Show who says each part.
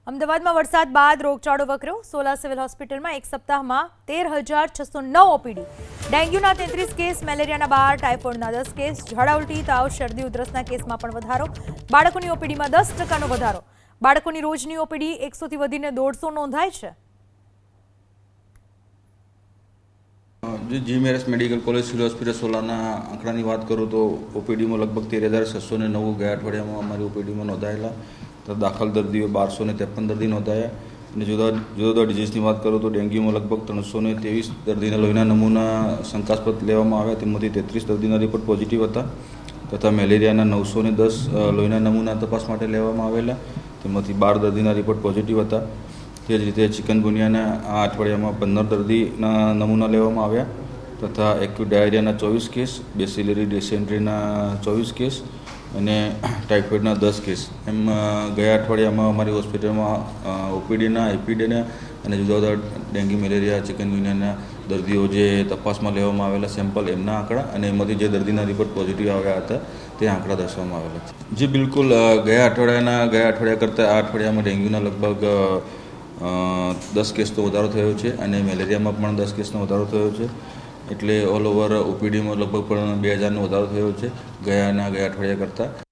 Speaker 1: અમદાવાદમાં વરસાદ બાદ રોગચાળો વકર્યો। સોલા સિવિલ હોસ્પિટલમાં એક સપ્તાહમાં 13,609 ઓપીડી। ડેન્ગ્યુના 33 કેસ, મેલેરિયાના 12, ટાઇફોઇડના 10 કેસ, ઝાડા ઉલટી, તાવ, શરદી ઉધરસના કેસમાં પણ વધારો। બાળકોની ઓપીડીમાં 10% વધારો। બાળકોની રોજની ઓપીડી 100થી વધીને 150 નોંધાય છે।
Speaker 2: GMRS medical college civil hospital सोलाना आंकड़ा की बात करूँ तो ओपीडी में लगभग 13,609 गया अठवाडिया में अमरी ओपीडी में नोधायेला। तो दाखल दर्दियों 1253 दर्दी नोधाया। जुदा जुदा डिजीज की बात करूँ तो डेंग्यू में लगभग 323 दर्दी लोहीना नमूना शंकास्पद लेवामां आव्या, तेमांथी 33 दर्दीना रिपोर्ट पॉजिटिव था। तथा मेलेरिया 910 लोहीना नमूना तपास माटे लेवामां आवेला, तेमांथी 12 दर्दीना रिपोर्ट पॉजिटिव था। તે જ રીતે ચિકનગુનિયાના આ અઠવાડિયામાં 15 દર્દીના નમૂના લેવામાં આવ્યા તથા એક્યુટ ડાયરિયાના 24 કેસ, બેસિલરી ડિસેન્ટ્રીના 24 કેસ અને ટાઇફોઇડના 10 કેસ એમ ગયા અઠવાડિયામાં અમારી હોસ્પિટલમાં ઓપીડીના, આઈપીડીના અને જુદા જુદા ડેન્ગ્યુ, મેલેરિયા, ચિકનગુનિયાના દર્દીઓ જે તપાસમાં લેવામાં આવેલા સેમ્પલ એમના આંકડા અને એમાંથી જે દર્દીના રિપોર્ટ પોઝિટિવ આવ્યા હતા તે આંકડા દર્શાવવામાં આવેલા છે। જી બિલકુલ, ગયા અઠવાડિયા કરતાં આ અઠવાડિયામાં ડેન્ગ્યુના લગભગ 10 કેસનો વધારો થયો છે અને મેલેરિયામાં પણ 10 કેસનો વધારો થયો છે। એટલે ઓલ ઓવર ઓપીડીમાં લગભગ પણ 2000નો વધારો થયો છે ગયા અઠવાડિયા કરતાં।